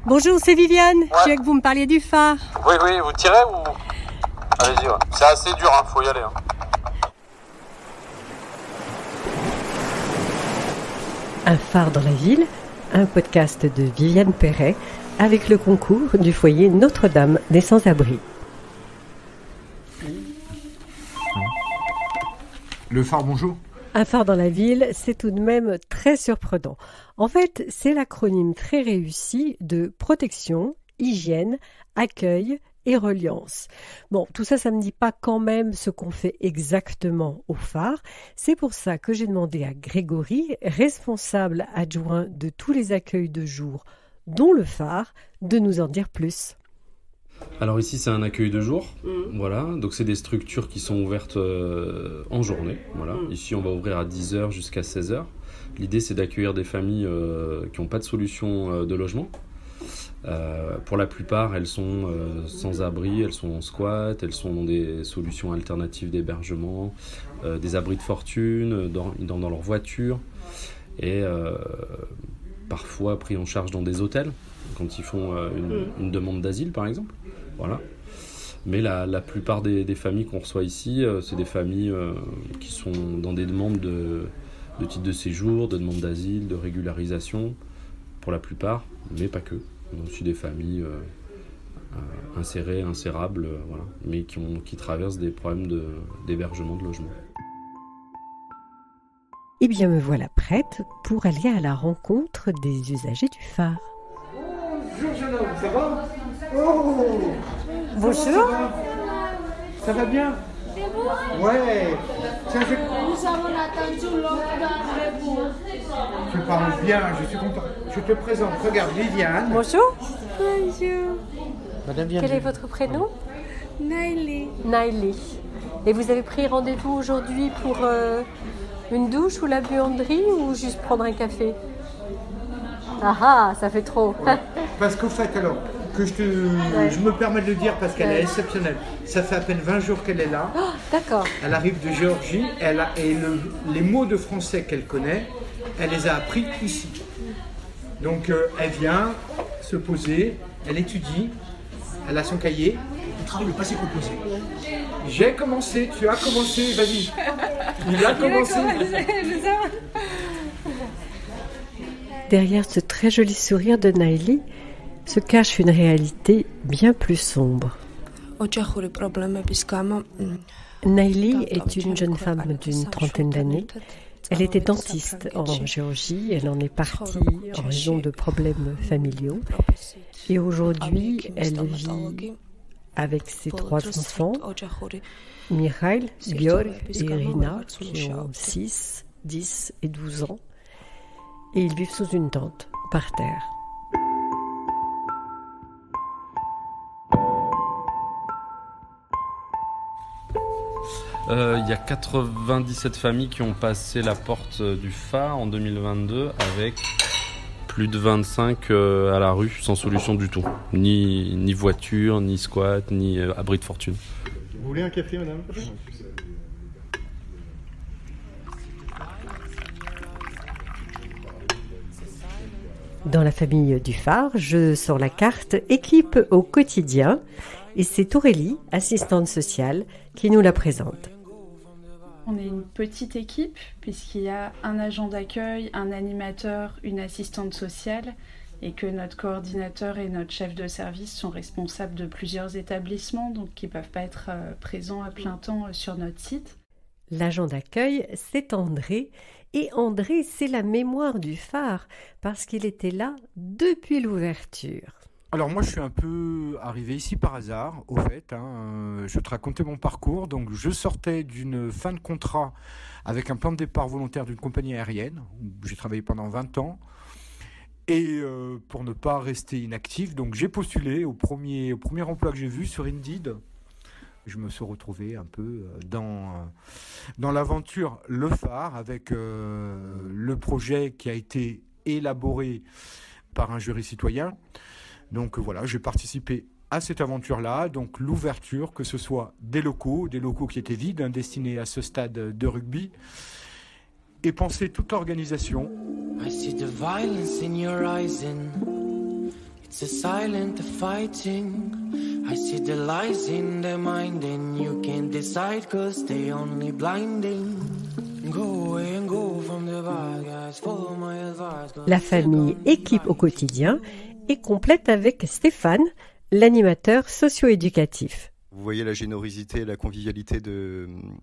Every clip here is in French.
Bonjour, c'est Viviane. Ouais. Je veux que vous me parliez du phare. Oui, vous tirez ou... Allez-y, ouais. C'est assez dur, faut y aller. Un phare dans la ville, un podcast de Viviane Perret avec le concours du foyer Notre-Dame des Sans-Abri. Le phare, bonjour. Un phare dans la ville, c'est tout de même très surprenant. En fait, c'est l'acronyme très réussi de protection, hygiène, accueil et reliance. Bon, tout ça, ça me dit pas quand même ce qu'on fait exactement au phare. C'est pour ça que j'ai demandé à Grégory, responsable adjoint de tous les accueils de jour, dont le phare, de nous en dire plus. Alors ici c'est un accueil de jour, voilà, donc c'est des structures qui sont ouvertes en journée, voilà. Ici on va ouvrir à 10h jusqu'à 16h. L'idée c'est d'accueillir des familles qui n'ont pas de solution de logement. Pour la plupart elles sont sans abri, elles sont en squat, elles sont dans des solutions alternatives d'hébergement, des abris de fortune, dans leur voiture et parfois pris en charge dans des hôtels quand ils font une demande d'asile par exemple. Voilà. Mais la plupart des familles qu'on reçoit ici, c'est des familles qui sont dans des demandes de titre de séjour, de demande d'asile, de régularisation, pour la plupart, mais pas que. On a aussi des familles insérées, insérables, voilà, mais qui traversent des problèmes d'hébergement, de logement. Eh bien, me voilà prête pour aller à la rencontre des usagers du phare. Bonjour jeune homme, ça va? Oh, Bonjour. ça va bien? Ouais. Tiens, Nous avons attendu longtemps. tu parles bien, je suis content. Je te présente, regarde Viviane. Bonjour. Bonjour. Madame Quel est votre prénom? Naili. Naili. Et vous avez pris rendez-vous aujourd'hui pour une douche ou la buanderie ou juste prendre un café? Ah, ça fait trop. Parce qu'au fait, alors, je me permets de le dire parce qu'elle est exceptionnelle. Ça fait à peine 20 jours qu'elle est là. Oh, d'accord. Elle arrive de Géorgie. Les mots de français qu'elle connaît, elle les a appris ici. Donc, elle vient se poser, elle étudie, elle a son cahier. On travaille le passé composé. J'ai commencé, tu as commencé, vas-y. Il a commencé. Derrière ce très joli sourire de Naili se cache une réalité bien plus sombre. Naili est une jeune femme d'une trentaine d'années. Elle était dentiste en Géorgie. Elle en est partie en raison de problèmes familiaux. Et aujourd'hui, elle vit avec ses 3 enfants, Mikhail, Georg et Irina, qui ont 6, 10 et 12 ans. Et ils vivent sous une tente, par terre. Il y a 97 familles qui ont passé la porte du phare en 2022 avec plus de 25 à la rue sans solution du tout. Ni voiture, ni squat, ni abri de fortune. Vous voulez un café, madame? Dans la famille du phare, je sors la carte équipe au quotidien et c'est Aurélie, assistante sociale, qui nous la présente. On est une petite équipe puisqu'il y a un agent d'accueil, un animateur, une assistante sociale et que notre coordinateur et notre chef de service sont responsables de plusieurs établissements donc qui ne peuvent pas être présents à plein temps sur notre site. L'agent d'accueil, c'est André. Et André, c'est la mémoire du phare, parce qu'il était là depuis l'ouverture. Alors moi je suis un peu arrivé ici par hasard, au fait. Je vais te raconter mon parcours. Donc je sortais d'une fin de contrat avec un plan de départ volontaire d'une compagnie aérienne, où j'ai travaillé pendant 20 ans. Et pour ne pas rester inactif, donc j'ai postulé au premier emploi que j'ai vu sur Indeed. Je me suis retrouvé un peu dans l'aventure Le Phare avec le projet qui a été élaboré par un jury citoyen. Donc voilà, j'ai participé à cette aventure-là, donc l'ouverture, que ce soit des locaux qui étaient vides, destinés à ce stade de rugby, et penser toute l'organisation. I see the violence in your eyes and It's a silent fighting. I see the lies in their mind and you can't decide cause they only blinding. Go away and go from the bad guys. Follow my advice. La famille Équipe au quotidien est complète avec Stéphane, l'animateur socio-éducatif. Vous voyez la générosité et la convivialité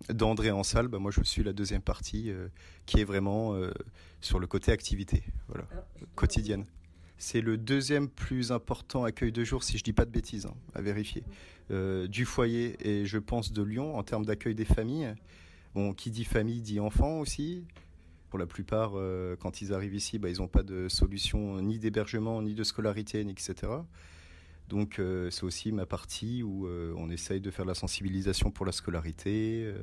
d'André en salle. Moi, je suis la deuxième partie qui est vraiment sur le côté activité, voilà, quotidienne. C'est le deuxième plus important accueil de jour, si je ne dis pas de bêtises, à vérifier, du foyer et je pense de Lyon en termes d'accueil des familles. Bon, qui dit famille dit enfant aussi. Pour la plupart, quand ils arrivent ici, ils n'ont pas de solution ni d'hébergement, ni de scolarité, ni etc. Donc c'est aussi ma partie où on essaye de faire la sensibilisation pour la scolarité,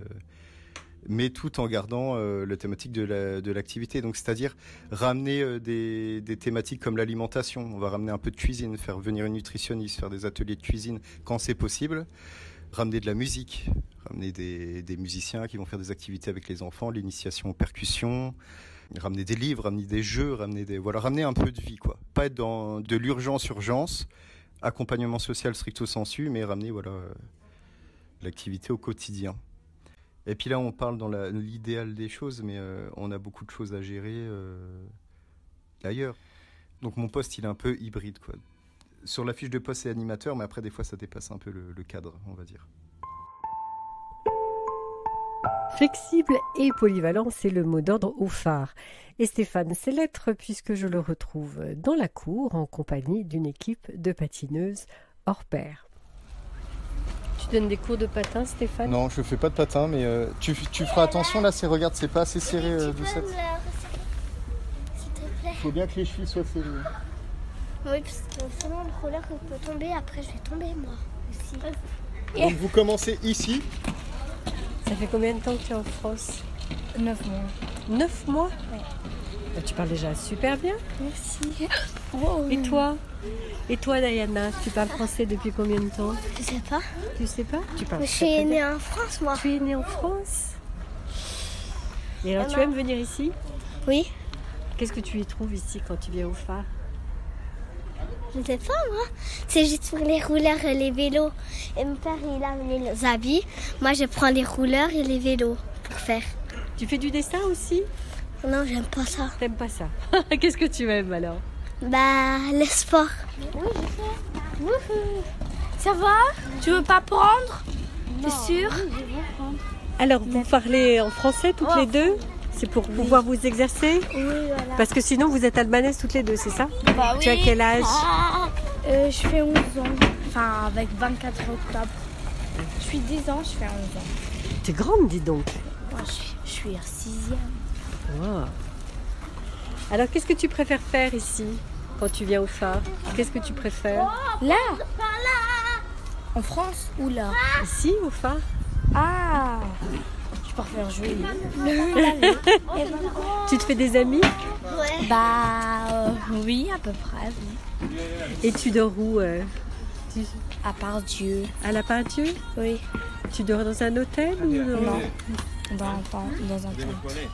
mais tout en gardant la thématique de l'activité. Donc c'est-à-dire ramener des thématiques comme l'alimentation. On va ramener un peu de cuisine, faire venir une nutritionniste, faire des ateliers de cuisine quand c'est possible. Ramener de la musique, ramener des musiciens qui vont faire des activités avec les enfants, l'initiation aux percussions. Ramener des livres, ramener des jeux, ramener un peu de vie, quoi. Pas être dans de l'urgence, accompagnement social stricto sensu, mais ramener l'activité au quotidien. Et puis là, on parle dans l'idéal des choses, mais on a beaucoup de choses à gérer ailleurs. Donc mon poste, il est un peu hybride, quoi. Sur la fiche de poste, c'est animateur, mais après, des fois, ça dépasse un peu le cadre, on va dire. Flexible et polyvalent, c'est le mot d'ordre au phare. Et Stéphane sait l'être puisque je le retrouve dans la cour en compagnie d'une équipe de patineuses hors pair. Tu donnes des cours de patin, Stéphane ? Non, je fais pas de patin, mais tu feras attention là, regarde, c'est pas assez serré, Doucette. S'il te plaît. Il faut bien que les chevilles soient serrées. Oui, parce que sinon le roller on peut tomber, après je vais tomber moi aussi. Donc vous commencez ici. Ça fait combien de temps que tu es en France ? 9 mois. 9 mois ? Ouais. Tu parles déjà super bien. Merci. Wow. Et toi, Diana, tu parles français depuis combien de temps ? Je sais pas. Tu sais pas ? Tu parles Je suis née en France, moi. Tu es née en France ? Et alors, tu aimes venir ici ? Oui. Qu'est-ce que tu y trouves ici quand tu viens au phare ? Je sais pas, moi. C'est juste pour les rouleurs et les vélos. Et mon père, il a amené les habits. Moi, je prends les rouleurs et les vélos pour faire. Tu fais du dessin aussi ? Non, j'aime pas ça. T'aimes pas ça ? Qu'est-ce que tu aimes alors ? Le sport. Oui, je sais. Wouhou. Ça va ? Tu veux pas prendre ? T'es sûr ? Oui, je vais prendre. Alors, vous parlez en français toutes les deux ? C'est pour pouvoir vous exercer ? Oui, voilà. Parce que sinon, vous êtes albanaises toutes les deux, c'est ça ? Bah, Tu as quel âge ? Je fais 11 ans. Enfin, avec 24 octobre. Je suis 10 ans, je fais 11 ans. T'es grande, dis donc. Moi, je suis en 6e. Wow. Alors, qu'est-ce que tu préfères faire ici, quand tu viens au phare ? Qu'est-ce que tu préfères ? Là ? En France ou là ? Ici, au phare ? Ah, je préfère jouer. Tu te fais des amis ? Oui, à peu près, oui. Et tu dors où À part Dieu. À la Part-Dieu ? Oui. Tu dors dans un hôtel ou Non. Dans un tente.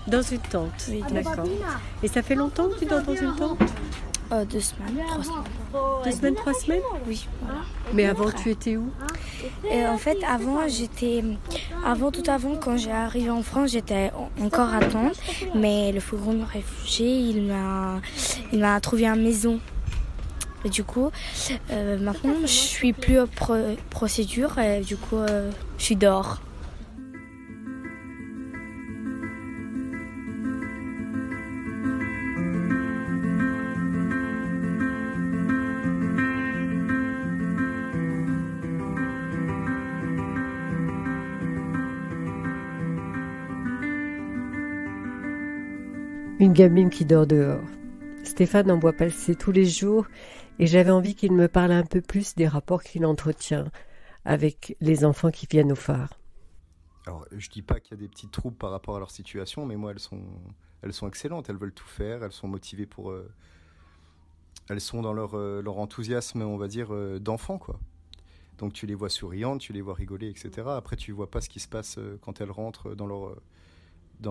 Dans une tente, Oui, d'accord. Et ça fait longtemps que tu dors dans une tente ? 2 semaines, 3 semaines. 2 semaines, 3 semaines ? Oui, voilà. Mais avant, tu étais où ? En fait, avant, quand j'ai arrivé en France, j'étais encore à Tente. Mais le fourgon de réfugié, il m'a trouvé une maison. Et du coup, maintenant, je suis plus aux procédures et du coup, je suis dehors. Une gamine qui dort dehors. Stéphane en voit passer tous les jours et j'avais envie qu'il me parle un peu plus des rapports qu'il entretient avec les enfants qui viennent au phare. Alors, je dis pas qu'il y a des petits troubles par rapport à leur situation, mais moi, elles sont excellentes, elles veulent tout faire, elles sont motivées pour... elles sont dans leur enthousiasme, on va dire, d'enfant, quoi. Donc tu les vois souriantes, tu les vois rigoler, etc. Après, tu vois pas ce qui se passe quand elles rentrent dans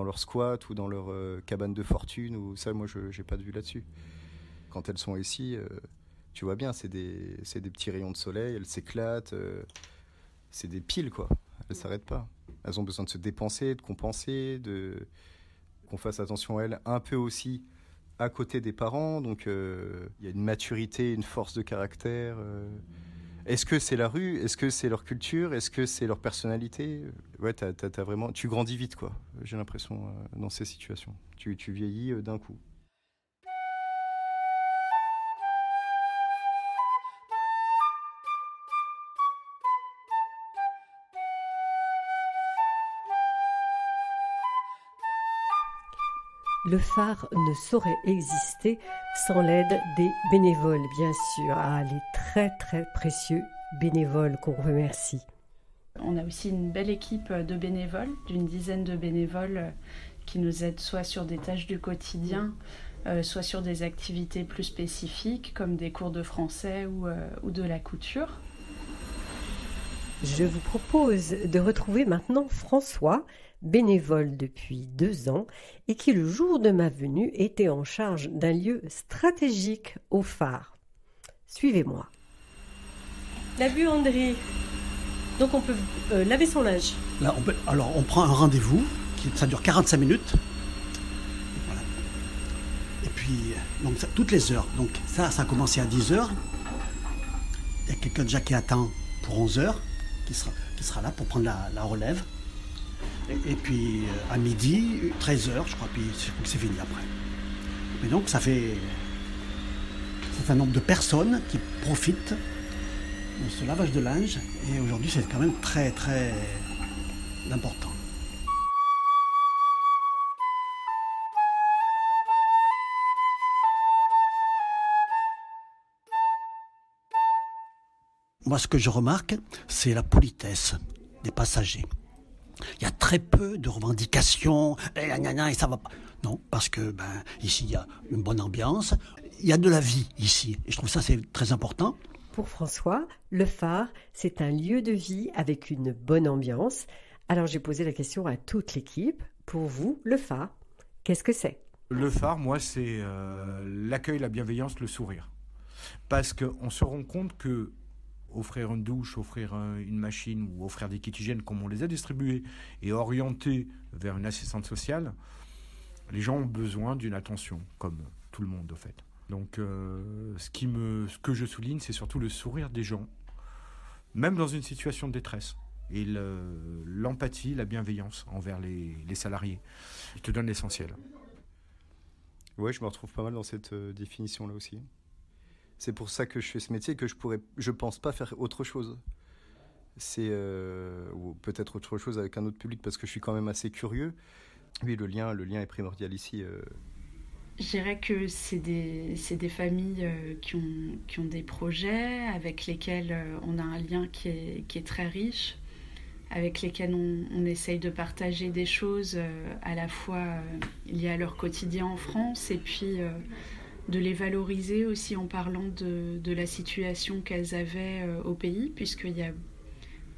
leur squat ou dans leur cabane de fortune, ou ça, moi, je n'ai pas de vue là-dessus. Quand elles sont ici, Tu vois bien, c'est des petits rayons de soleil, elles s'éclatent, c'est des piles, quoi. Elles ne s'arrêtent pas. Elles ont besoin de se dépenser, de compenser, qu'on fasse attention à elles un peu aussi à côté des parents. Donc, il y a une maturité, une force de caractère. Est-ce que c'est la rue? Est-ce que c'est leur culture? Est-ce que c'est leur personnalité? Ouais, t'as vraiment... Tu grandis vite, quoi. J'ai l'impression, dans ces situations. Tu vieillis d'un coup. Le phare ne saurait exister sans l'aide des bénévoles, bien sûr. Ah, les très très précieux bénévoles qu'on remercie. On a aussi une belle équipe de bénévoles, d'une dizaine de bénévoles qui nous aident soit sur des tâches du quotidien, soit sur des activités plus spécifiques comme des cours de français ou de la couture. Je vous propose de retrouver maintenant François, bénévole depuis 2 ans et qui, le jour de ma venue, était en charge d'un lieu stratégique au phare. Suivez-moi. La vue, André. Donc on peut laver son linge. Là, on prend un rendez-vous, ça dure 45 minutes. Voilà. Et puis, donc, toutes les heures. Donc ça a commencé à 10h. Il y a quelqu'un déjà qui attend pour 11h, qui sera là pour prendre la relève. Et puis à midi, 13h, je crois, puis c'est fini après. Mais donc ça fait un nombre de personnes qui profitent de ce lavage de linge. Et aujourd'hui, c'est quand même très, très important. Moi, ce que je remarque, c'est la politesse des passagers. Il y a très peu de revendications, et ça va pas. Non, parce que ici, il y a une bonne ambiance, il y a de la vie ici. Et je trouve ça, c'est très important. Pour François, le phare, c'est un lieu de vie avec une bonne ambiance. Alors, j'ai posé la question à toute l'équipe. Pour vous, le phare, qu'est-ce que c'est? Le phare, moi, c'est l'accueil, la bienveillance, le sourire. Parce qu'on se rend compte que offrir une douche, offrir une machine ou offrir des kits hygiène comme on les a distribués et orientés vers une assistante sociale, les gens ont besoin d'une attention, comme tout le monde, au fait. Donc, ce que je souligne, c'est surtout le sourire des gens, même dans une situation de détresse, et l'empathie, la bienveillance envers les salariés. Ils te donnent l'essentiel. Ouais, je me retrouve pas mal dans cette définition-là aussi. C'est pour ça que je fais ce métier, que je pense pas faire autre chose. C'est ou peut-être autre chose avec un autre public, parce que je suis quand même assez curieux. Oui, le lien est primordial ici. Je dirais que c'est des familles qui ont des projets avec lesquels on a un lien qui est très riche, avec lesquels on essaye de partager des choses à la fois liées à leur quotidien en France et puis de les valoriser aussi en parlant de la situation qu'elles avaient au pays, puisqu'il y a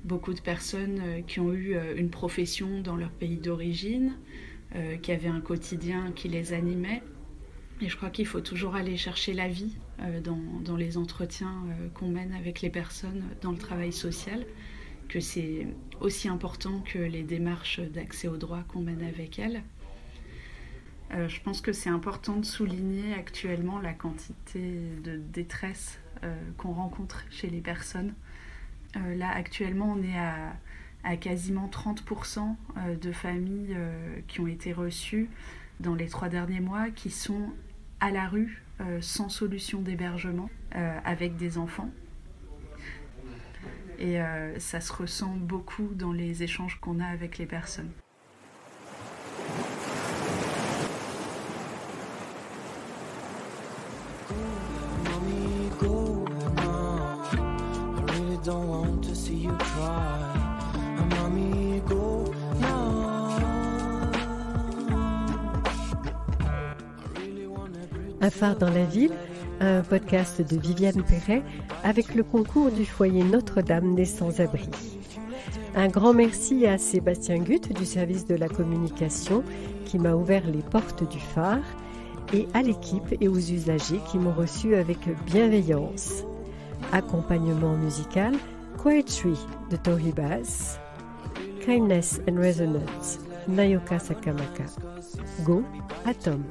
beaucoup de personnes qui ont eu une profession dans leur pays d'origine, qui avaient un quotidien qui les animait. Et je crois qu'il faut toujours aller chercher la vie dans les entretiens qu'on mène avec les personnes dans le travail social, que c'est aussi important que les démarches d'accès aux droits qu'on mène avec elles. Je pense que c'est important de souligner actuellement la quantité de détresse qu'on rencontre chez les personnes. Là, actuellement, on est à quasiment 30% de familles qui ont été reçues dans les 3 derniers mois, qui sont à la rue, sans solution d'hébergement, avec des enfants. Et ça se ressent beaucoup dans les échanges qu'on a avec les personnes. Un phare dans la ville, un podcast de Viviane Perret avec le concours du foyer Notre-Dame des Sans-Abri. Un grand merci à Sébastien Gutt du service de la communication qui m'a ouvert les portes du phare et à l'équipe et aux usagers qui m'ont reçu avec bienveillance. Accompagnement musical, Quiet Tree de Tori Bass, Kindness and Resonance, Nayoka Sakamaka, Go, Atom.